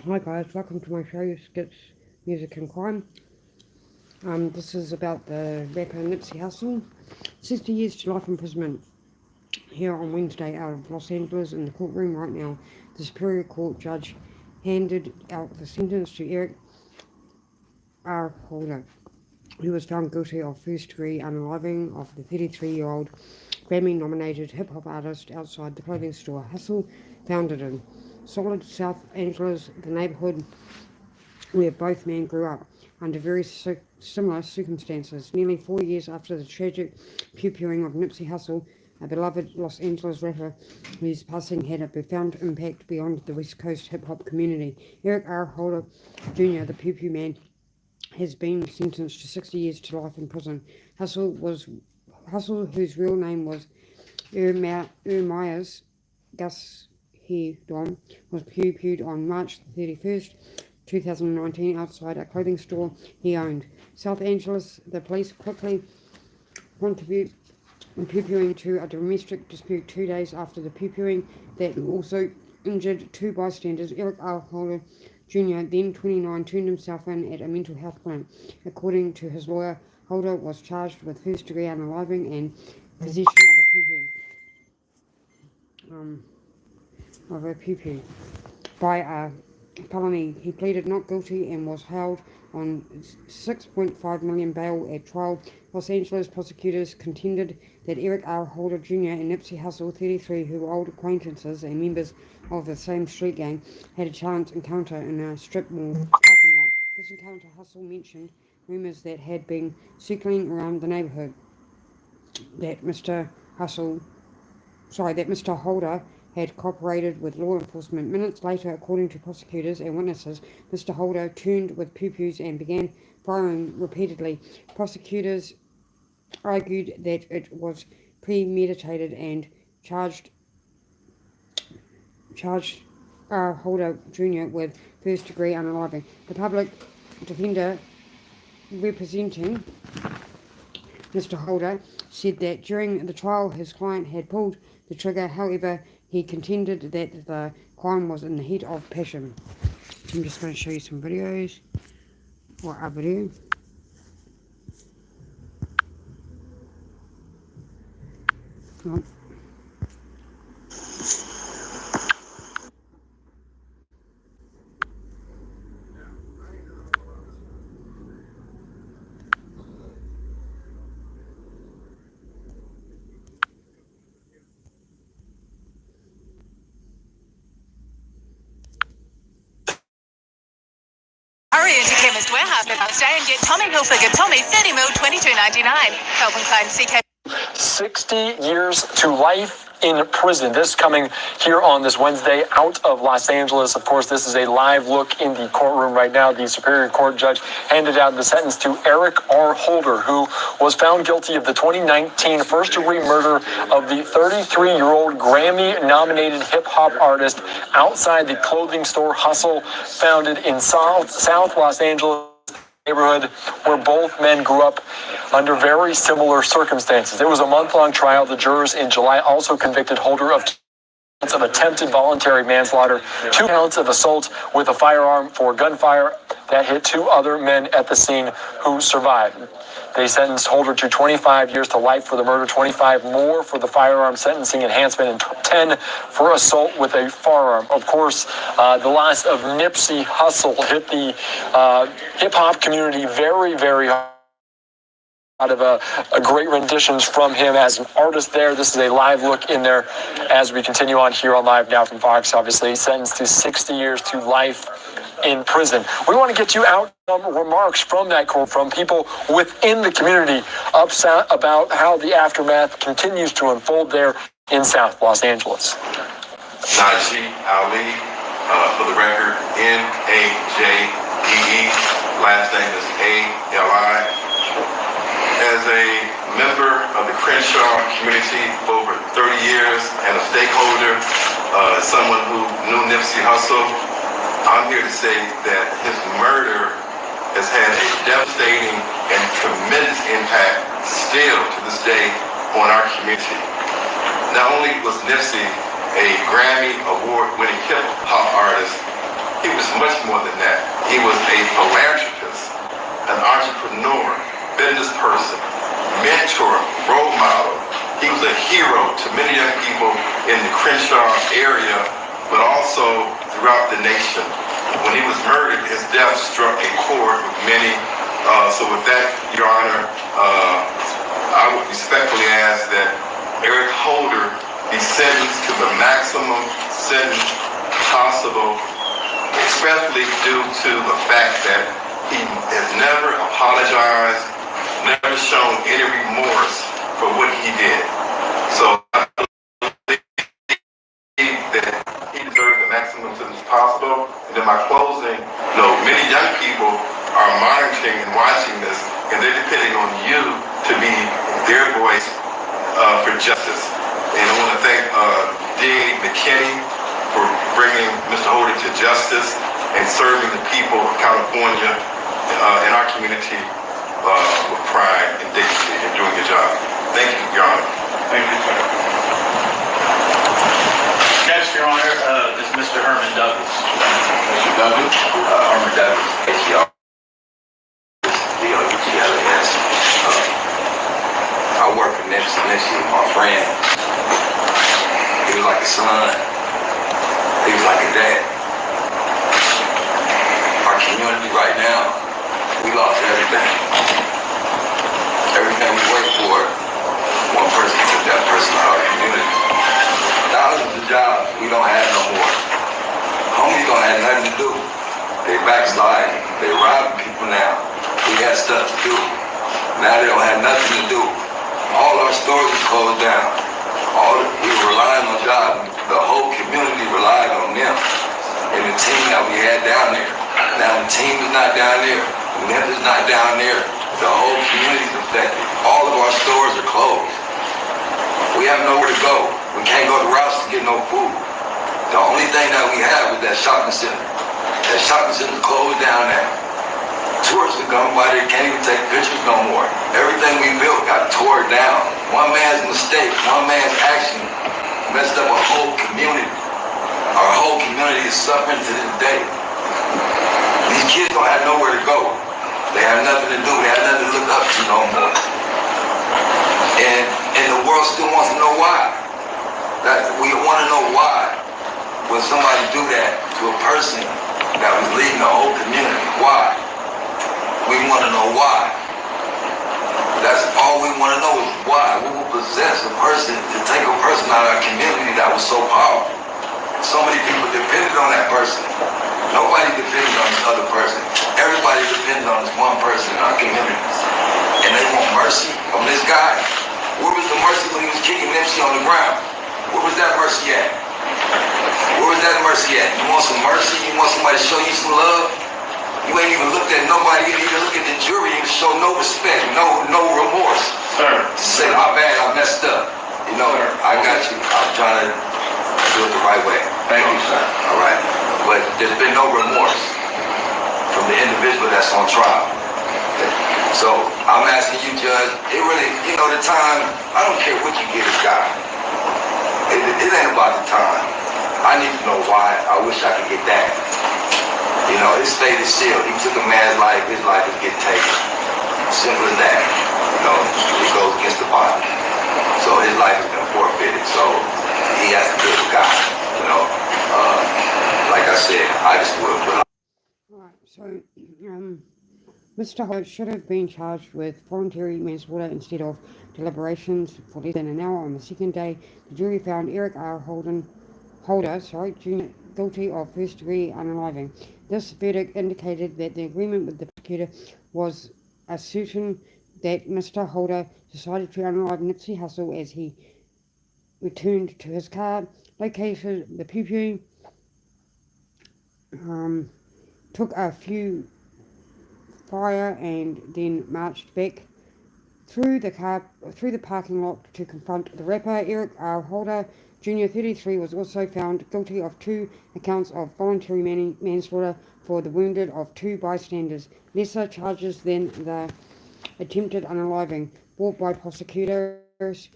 Hi guys, welcome to my show, Skitz, Music and Crime. This is about the rapper Nipsey Hussle. 60 years to life imprisonment here on Wednesday out of Los Angeles in the courtroom right now. The Superior Court judge handed out the sentence to Eric R. Holder, who was found guilty of first-degree unaliving of the 33-year-old Grammy-nominated hip-hop artist outside the clothing store Hussle founded in Solid, South Angeles, the neighborhood where both men grew up under very similar circumstances. Nearly 4 years after the tragic pew-pewing of Nipsey Hussle, a beloved Los Angeles rapper whose passing had a profound impact beyond the West Coast hip-hop community, Eric R. Holder Jr., the pew-pew man, has been sentenced to 60 years to life in prison. Hussle, whose real name was Ermias Gus Hedon, was pew-pewed on March 31st, 2019 outside a clothing store he owned. South Angeles, the police quickly contribute pew-pewing to a domestic dispute 2 days after the pew-pewing that also injured two bystanders. Eric R. Holder Jr., then 29, turned himself in at a mental health clinic. According to his lawyer, Holder was charged with first-degree unaliving and possession of a pew-pew by a felony. He pleaded not guilty and was held on $6.5 million bail at trial. Los Angeles prosecutors contended that Eric R. Holder Jr. and Nipsey Hussle, 33, who were old acquaintances and members of the same street gang, had a chance encounter in a strip mall parking lot. This encounter, Hussle mentioned rumours that had been circling around the neighbourhood that Mr. Holder had cooperated with law enforcement. Minutes later, according to prosecutors and witnesses, Mr. Holder turned with pew-pews and began firing repeatedly. Prosecutors argued that it was premeditated and charged Holder Jr. with first-degree unaliving. The public defender representing Mr. Holder said that during the trial his client had pulled the trigger. However, he contended that the crime was in the heat of passion. I'm just going to show you some videos. Or a video. Oh. Hurry into Chemist Warehouse today and get Tommy Hilfiger Tommy 30 mil $22.99. Calvin Klein CK. 60 years to life in prison. This coming here on this Wednesday out of Los Angeles. Of course, this is a live look in the courtroom right now. The Superior Court judge handed out the sentence to Eric R. Holder, who was found guilty of the 2019 first-degree murder of the 33-year-old Grammy-nominated hip-hop artist outside the clothing store Hussle, founded in South Los Angeles neighborhood where both men grew up under very similar circumstances. It was a month-long trial. The jurors in July also convicted Holder of attempted voluntary manslaughter, 2 counts of assault with a firearm for gunfire that hit 2 other men at the scene who survived. They sentenced Holder to 25 years to life for the murder, 25 more for the firearm sentencing enhancement, and 10 for assault with a firearm. Of course, the loss of Nipsey Hussle hit the hip-hop community very, very hard. Out of a great renditions from him as an artist there. This is a live look in there as we continue on here on Live Now from Fox, obviously sentenced to 60 years to life in prison. We want to get you out some remarks from that court, from people within the community upset about how the aftermath continues to unfold there in South Los Angeles. Najee Ali, for the record, Najee, last name is Ali. As a member of the Crenshaw community for over 30 years and a stakeholder, someone who knew Nipsey Hussle, I'm here to say that his murder has had a devastating and tremendous impact still to this day on our community. Not only was Nipsey a Grammy Award-winning hip-hop artist, he was much more than that. He was a philanthropist, an entrepreneur, business person, mentor, role model. He was a hero to many young people in the Crenshaw area, but also throughout the nation. When he was murdered, his death struck a chord with many. So with that, Your Honor, I would respectfully ask that Eric Holder be sentenced to the maximum sentence possible, especially due to the fact that he has never apologized, never shown any remorse for what he did. So I believe that he deserves the maximum sentence possible. And in my closing, many young people are monitoring and watching this, and they're depending on you to be their voice for justice. And I want to thank D.A. McKinney for bringing Mr. Holder to justice and serving the people of California and our community with pride and dignity and doing your job. Thank you, Your Honor. Thank you, sir. Next, Your Honor, is Mr. Herman Douglas. Mr. Douglas? Herman Douglas, ACR, D-O-U-G-L-A-S. I work for Nipsey, my friend. He was like a son. He was like a dad. Our community right now, we lost everything. Everything we worked for, one person took that person out of our community. Thousands of jobs we don't have no more. Homies don't have nothing to do. They backslide. They robbing people now. We had stuff to do. Now they don't have nothing to do. All our stores are closed down. We were relying on jobs. The whole community relied on them and the team that we had down there. Now the team is not down there. The net is not down there. The whole community is affected. All of our stores are closed. We have nowhere to go. We can't go to Rouse to get no food. The only thing that we have is that shopping center. That shopping center is closed down now. Tourists are going by there, can't even take pictures no more. Everything we built got tore down. One man's mistake, one man's action messed up a whole community. Our whole community is suffering to this day. These kids don't have nowhere to go. They have nothing to do. They have nothing to look up to no more. And the world still wants to know why. That we want to know why would somebody do that to a person that was leading the whole community. Why? We want to know why. That's all we want to know is why. What would possess a person to take a person out of our community that was so powerful? So many people depended on that person. Nobody depended on this other person. Everybody depended on this one person in our communities. And they want mercy from this guy. Where was the mercy when he was kicking Nipsey on the ground? Where was that mercy at? Where was that mercy at? You want some mercy? You want somebody to show you some love? You ain't even looked at nobody. You didn't even look at the jury and show no respect, no remorse. Sir. Say, my bad, I messed up. You know, I got you. I'm trying to do it the right way. Thank you, sir. All right. But there's been no remorse from the individual that's on trial. So I'm asking you, Judge, it really, the time, I don't care what you give this guy. It ain't about the time. I need to know why. I wish I could get that. His fate is sealed. He took a man's life, his life is getting taken. Simple as that. It goes against the body. So his life has been forfeited. So he has to deal with God. Like I said, I just would. Alright, so Mr. Holder should have been charged with voluntary manslaughter instead of deliberations for less than an hour on the second day. The jury found Eric R. Holder, Jr. guilty of first-degree unaliving. This verdict indicated that the agreement with the prosecutor was assertion that Mr. Holder decided to unalive Nipsey Hussle as he returned to his car, located the pew, took a few fire and then marched back through the parking lot to confront the rapper. Eric R. Holder Jr. 33 was also found guilty of 2 accounts of voluntary manslaughter for the wounded of 2 bystanders, lesser charges than the attempted unaliving brought by prosecutors.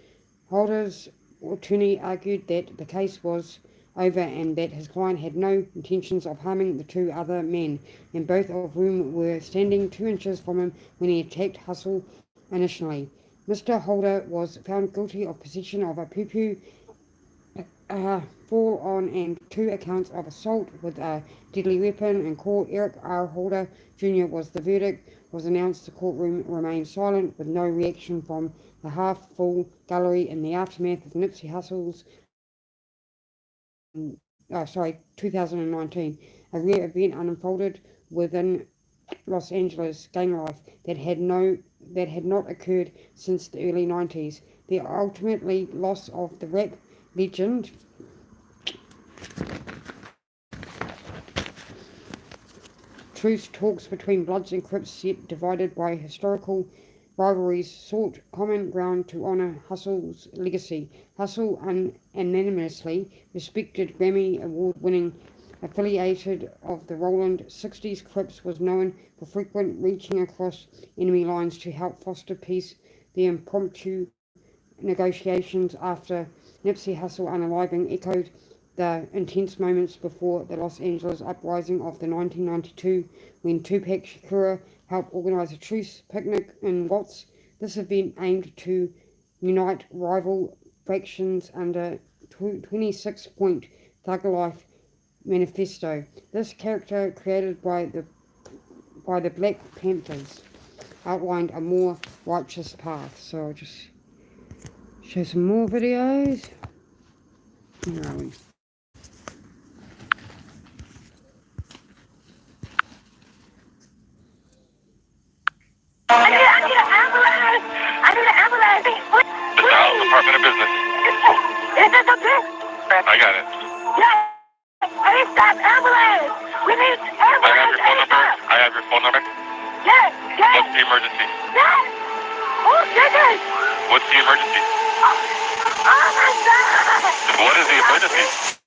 Holder's attorney argued that the case was over and that his client had no intentions of harming the two other men, and both of whom were standing 2 inches from him when he attacked Hussle initially. Mr. Holder was found guilty of possession of a poo-poo, fall on and 2 accounts of assault with a deadly weapon in court. Eric R. Holder Jr. The verdict was announced. The courtroom remained silent with no reaction from the half-full gallery in the aftermath of Nipsey Hussle's 2019, a rare event unfolded within Los Angeles gang life that had not occurred since the early 90s. The ultimately loss of the rap legend truce talks between Bloods and Crips, yet divided by historical rivalries, sought common ground to honor Hussle's legacy. Hussle, unanimously respected Grammy Award-winning affiliated of the Roland 60s Crips, was known for frequent reaching across enemy lines to help foster peace. The impromptu negotiations after Nipsey Hussle unaliving echoed the intense moments before the Los Angeles uprising of the 1992, when Tupac Shakur helped organize a truce picnic in Watts. This event aimed to unite rival factions under 26-point Thug Life manifesto. This character, created by the Black Panthers, outlined a more righteous path. So I'll just show some more videos. Where are we? I need an ambulance. I need an ambulance. The Dallas Department of Business. Is this okay? I got it. Yes. I need that ambulance. We need ambulance. I have your phone number. Yes. Yes. What's the emergency? Yes. Oh, goodness. What's the emergency? Oh, my God. What is the emergency?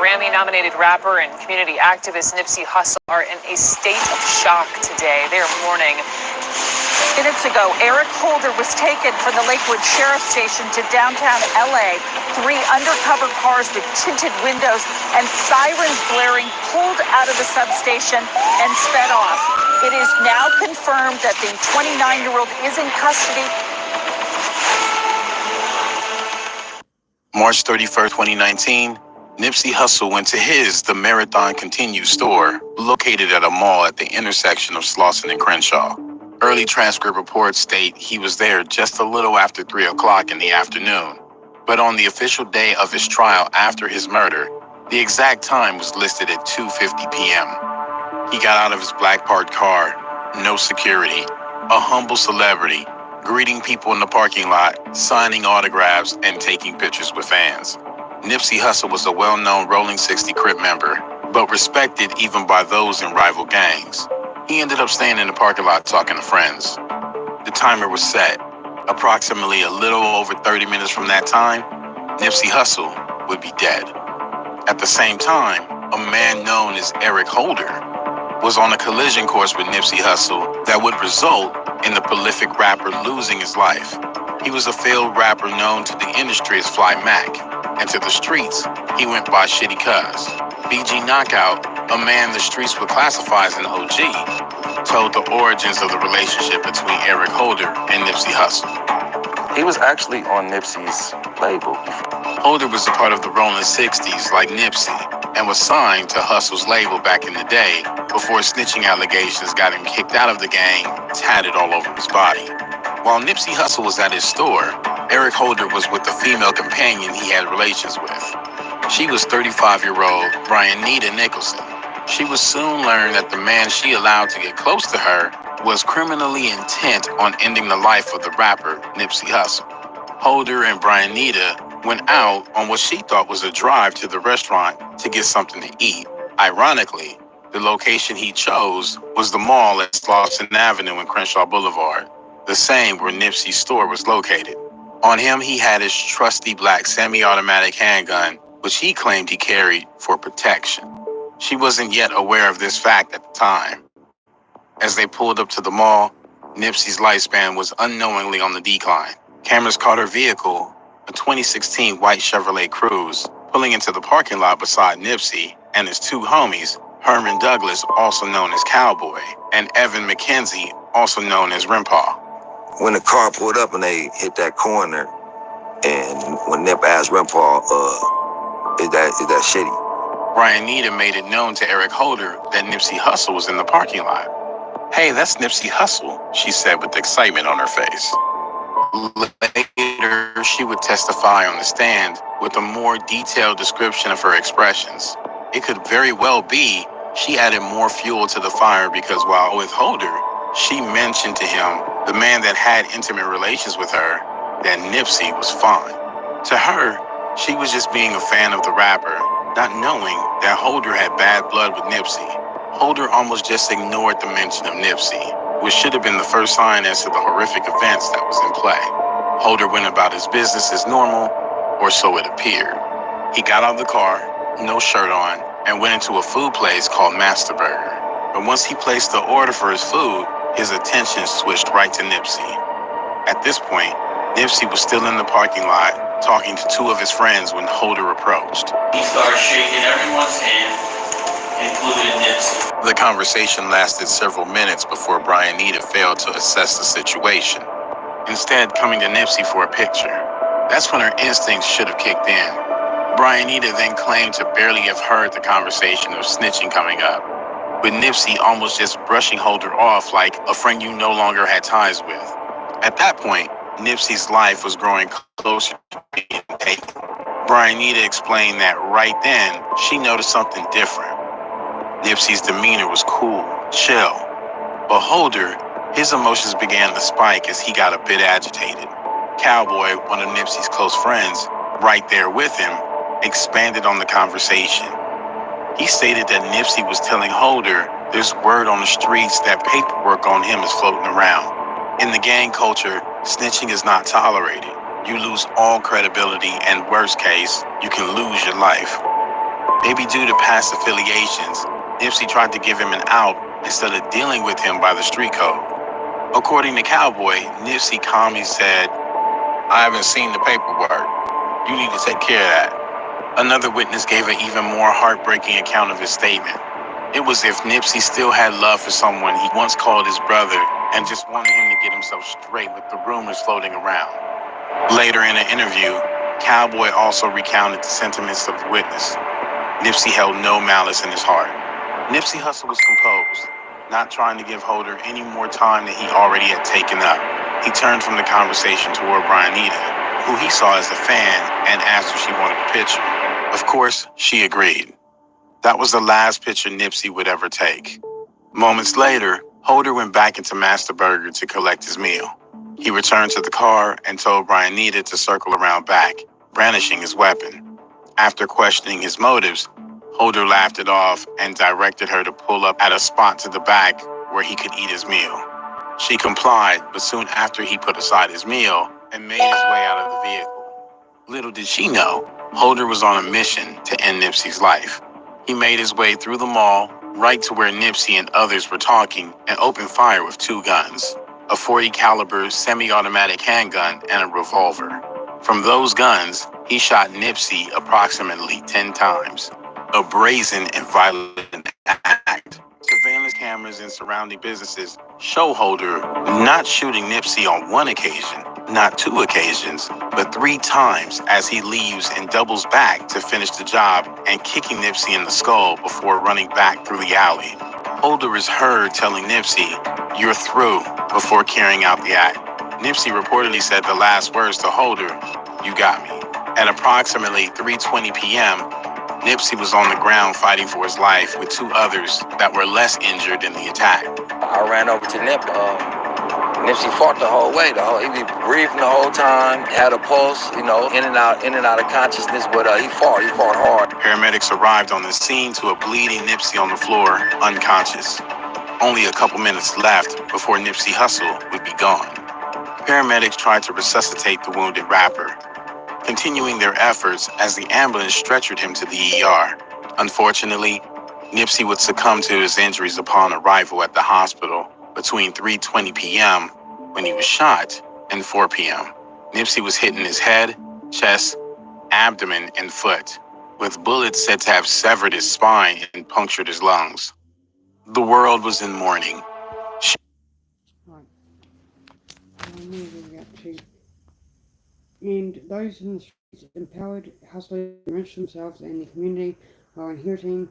Grammy-nominated rapper and community activist Nipsey Hussle are in a state of shock today. They are mourning. Minutes ago, Eric Holder was taken from the Lakewood Sheriff Station to downtown LA. 3 undercover cars with tinted windows and sirens blaring pulled out of the substation and sped off. It is now confirmed that the 29-year-old is in custody. March 31st, 2019, Nipsey Hussle went to The Marathon Continue store, located at a mall at the intersection of Slauson and Crenshaw. Early transcript reports state he was there just a little after 3 o'clock in the afternoon. But on the official day of his trial after his murder, the exact time was listed at 2:50 p.m. He got out of his black parked car, no security, a humble celebrity, greeting people in the parking lot, signing autographs, and taking pictures with fans. Nipsey Hussle was a well-known Rolling 60 Crip member, but respected even by those in rival gangs. He ended up staying in the parking lot talking to friends. The timer was set. Approximately a little over 30 minutes from that time, Nipsey Hussle would be dead. At the same time, a man known as Eric Holder was on a collision course with Nipsey Hussle that would result in the prolific rapper losing his life. He was a failed rapper known to the industry as Fly Mac, and to the streets, he went by Shitty Cuz. BG Knockout, a man the streets would classify as an OG, told the origins of the relationship between Eric Holder and Nipsey Hussle. He was actually on Nipsey's label. Holder was a part of the Rolling 60s like Nipsey, and was signed to Hussle's label back in the day before snitching allegations got him kicked out of the gang, tatted all over his body. While Nipsey Hussle was at his store, Eric Holder was with the female companion he had relations with. She was 35-year-old Brianita Nicholson. She would soon learn that the man she allowed to get close to her was criminally intent on ending the life of the rapper Nipsey Hussle. Holder and Brianita went out on what she thought was a drive to the restaurant to get something to eat. Ironically, the location he chose was the mall at Slauson Avenue and Crenshaw Boulevard, the same where Nipsey's store was located. On him, he had his trusty black semi-automatic handgun, which he claimed he carried for protection. She wasn't yet aware of this fact at the time. As they pulled up to the mall, Nipsey's lifespan was unknowingly on the decline. Cameras caught her vehicle, a 2016 white Chevrolet Cruze, pulling into the parking lot beside Nipsey and his two homies, Herman Douglas, also known as Cowboy, and Evan McKenzie, also known as Rimpaw. When the car pulled up and they hit that corner, and when Nip asked Rimpaw, is that shitty? Brianita made it known to Eric Holder that Nipsey Hussle was in the parking lot. "Hey, that's Nipsey Hussle," she said with excitement on her face. Later, she would testify on the stand with a more detailed description of her expressions. It could very well be she added more fuel to the fire because while with Holder, she mentioned to him, the man that had intimate relations with her, that Nipsey was fine. To her, she was just being a fan of the rapper, not knowing that Holder had bad blood with Nipsey. Holder almost just ignored the mention of Nipsey, which should have been the first sign as to the horrific events that was in play. Holder went about his business as normal, or so it appeared. He got out of the car, no shirt on, and went into a food place called Master Burger. But once he placed the order for his food, his attention switched right to Nipsey. At this point, Nipsey was still in the parking lot, talking to two of his friends when Holder approached. He started shaking everyone's hand, including Nipsey. The conversation lasted several minutes before Brianita failed to assess the situation, instead coming to Nipsey for a picture. That's when her instincts should have kicked in. Brianita then claimed to barely have heard the conversation of snitching coming up, with Nipsey almost just brushing Holder off like a friend you no longer had ties with. At that point, Nipsey's life was growing closer to being taken. Brianita explained that right then, she noticed something different. Nipsey's demeanor was cool, chill. But Holder, his emotions began to spike as he got a bit agitated. Cowboy, one of Nipsey's close friends, right there with him, expanded on the conversation. He stated that Nipsey was telling Holder there's word on the streets that paperwork on him is floating around. In the gang culture, snitching is not tolerated. You lose all credibility and worst case, you can lose your life. Maybe due to past affiliations, Nipsey tried to give him an out instead of dealing with him by the street code. According to Cowboy, Nipsey calmly said, "I haven't seen the paperwork. You need to take care of that." Another witness gave an even more heartbreaking account of his statement. It was as if Nipsey still had love for someone he once called his brother and just wanted him to get himself straight with the rumors floating around. Later in an interview, Cowboy also recounted the sentiments of the witness. Nipsey held no malice in his heart. Nipsey Hussle was composed, not trying to give Holder any more time than he already had taken up. He turned from the conversation toward Brianita, who he saw as a fan, and asked if she wanted a picture. Of course, she agreed. That was the last picture Nipsey would ever take. Moments later, Holder went back into Master Burger to collect his meal. He returned to the car and told Brianita to circle around back, brandishing his weapon. After questioning his motives, Holder laughed it off and directed her to pull up at a spot to the back where he could eat his meal. She complied, but soon after he put aside his meal and made his way out of the vehicle. Little did she know, Holder was on a mission to end Nipsey's life. He made his way through the mall, right to where Nipsey and others were talking, and opened fire with two guns, a .40 caliber semi-automatic handgun and a revolver. From those guns, he shot Nipsey approximately 10 times. A brazen and violent act. Surveillance cameras in surrounding businesses show Holder not shooting Nipsey on one occasion, not two occasions, but 3 times as he leaves and doubles back to finish the job and kicking Nipsey in the skull before running back through the alley. Holder is heard telling Nipsey, "You're through," before carrying out the act. Nipsey reportedly said the last words to Holder, "You got me." At approximately 3:20 p.m., Nipsey was on the ground fighting for his life with 2 others that were less injured in the attack. I ran over to Nip. Nipsey fought the whole way. He was breathing the whole time, had a pulse, in and out of consciousness, but he fought hard. Paramedics arrived on the scene to a bleeding Nipsey on the floor, unconscious. Only a couple minutes left before Nipsey Hussle would be gone. Paramedics tried to resuscitate the wounded rapper, continuing their efforts as the ambulance stretchered him to the ER. Unfortunately, Nipsey would succumb to his injuries upon arrival at the hospital between 3:20 p.m. when he was shot and 4 p.m. Nipsey was hit in his head, chest, abdomen, and foot, with bullets said to have severed his spine and punctured his lungs. The world was in mourning. Right. And those in the streets empowered hustlers to enrich themselves and the community while adhering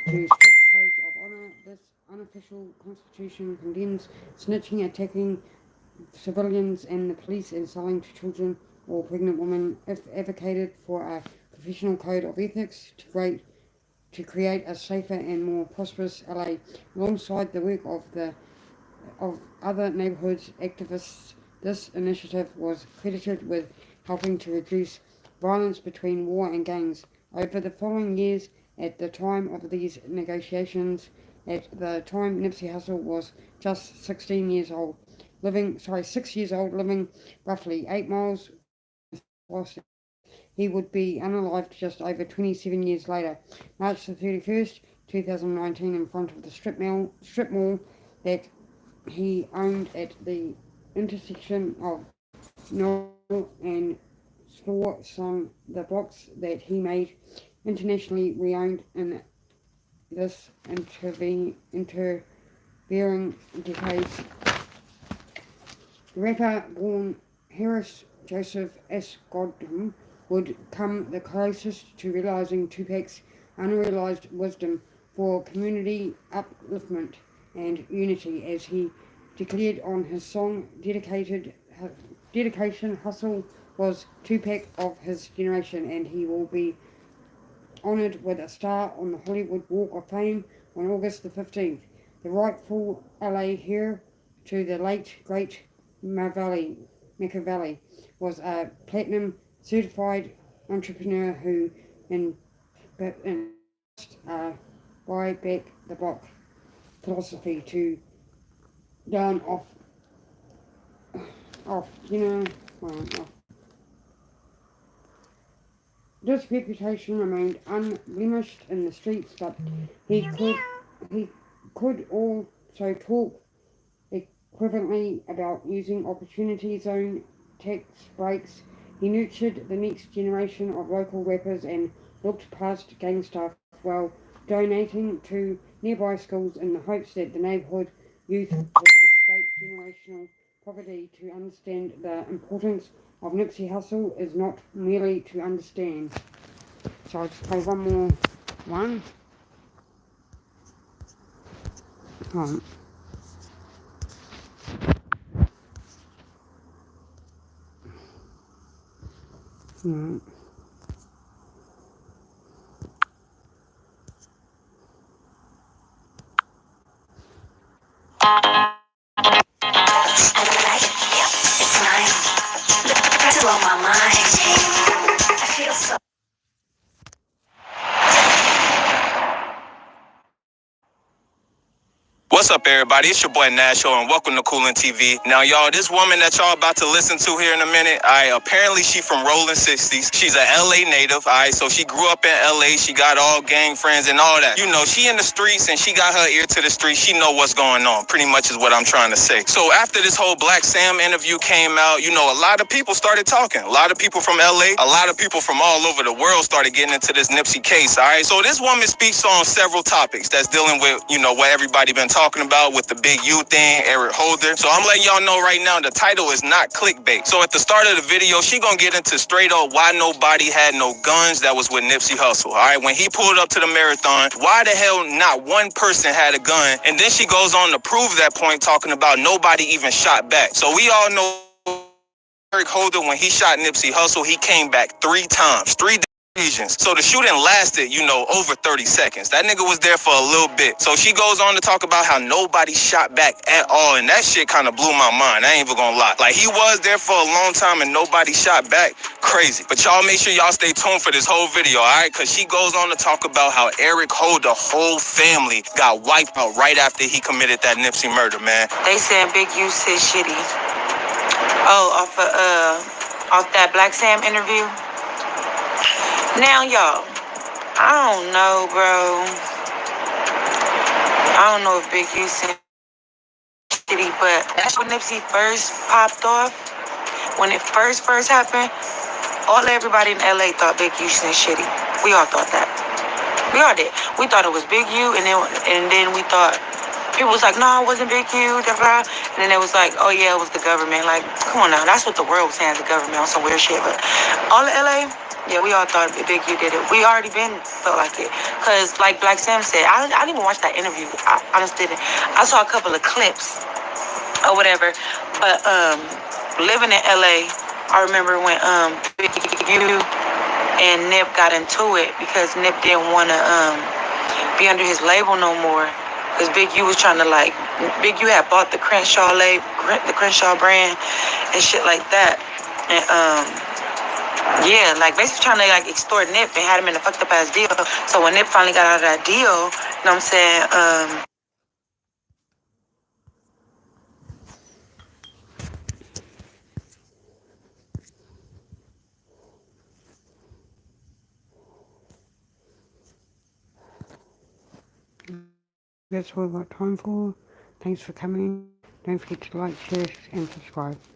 to strict codes of honour. This unofficial constitution condemns snitching, attacking civilians and the police, and selling to children or pregnant women. If advocated for a professional code of ethics to create a safer and more prosperous LA, alongside the work of other neighbourhoods activists. This initiative was credited with helping to reduce violence between war and gangs. Over the following years, at the time of these negotiations, at the time Nipsey Hussle was just 6 years old, living roughly 8 miles west. He would be unalived just over 27 years later, March the 31st, 2019, in front of the strip mall that he owned at the intersection of Noel and Store Sun. The blocks that he made internationally renowned in this intervening decades. The rapper born Harris Joseph S. Godin would come the closest to realizing Tupac's unrealized wisdom for community upliftment and unity, as he declared on his song dedication. Hussle was Tupac of his generation, and he will be honored with a star on the Hollywood Walk of Fame on August the 15th. The rightful LA heir to the late great Machiavelli was a platinum certified entrepreneur who buy back the block philosophy to down off. This reputation remained unblemished in the streets, but he could also talk equivalently about using opportunity zone tax breaks. He nurtured the next generation of local rappers and looked past gang stuff while donating to nearby schools in the hopes that the neighborhood youth would escape generational poverty. To understand the importance of Nipsey Hussle is not merely to understand. So I'll just play one more one. Right. It's nice. The press blow my mind. I feel so. What's up, everybody? It's your boy Nasho, and welcome to Coolin' TV. Now, y'all, this woman that y'all about to listen to here in a minute, apparently she from Rolling 60s. She's a LA native, so she grew up in LA. She got all gang friends and all that. You know, she in the streets, and she got her ear to the streets. She know what's going on, pretty much is what I'm trying to say. So after this whole Black Sam interview came out, you know, a lot of people started talking. A lot of people from LA, a lot of people from all over the world started getting into this Nipsey case, So this woman speaks on several topics that's dealing with, you know, what everybody been talking about with the big U thing, Eric Holder. So I'm letting y'all know right now, the title is not clickbait. So at the start of the video, she gonna get into straight up why nobody had no guns that was with Nipsey Hussle. When he pulled up to the marathon, why the hell not one person had a gun? And then she goes on to prove that point, talking about nobody even shot back. So we all know Eric Holder, when he shot Nipsey Hussle, he came back 3 times. 3 occasions. So the shooting lasted, you know, over 30 seconds. That nigga was there for a little bit. So she goes on to talk about how nobody shot back at all, and that shit kind of blew my mind. I ain't even gonna lie. Like, he was there for a long time and nobody shot back. Crazy. But y'all make sure y'all stay tuned for this whole video, alright? Because she goes on to talk about how Eric Holder whole family got wiped out right after he committed that Nipsey murder, man. They said Big U said shitty. Oh, off that Black Sam interview. Now, y'all, I don't know, bro. I don't know if Big U said shitty, but that's when Nipsey first popped off. when it first happened, everybody in LA thought Big U was shitty. We all thought that. We all did. We thought it was Big U, and then we thought people was like, no, it wasn't Big U, blah, blah. And then it was like, oh yeah, it was the government. Like, come on now, that's what the world was saying, the government on some weird shit. But all of LA, yeah, we all thought Big U did it. We already been felt like it. Cause like Black Sam said, I didn't even watch that interview. I just didn't. I saw a couple of clips or whatever. But living in LA, I remember when Big U and Nip got into it because Nip didn't want to be under his label no more. Because Big U was trying to Big U had bought the Crenshaw brand and shit like that. And yeah, basically trying to extort Nip and had him in a fucked up ass deal. So when Nip finally got out of that deal, you know what I'm saying? That's all I've got time for. Thanks for coming. Don't forget to like, share, and subscribe.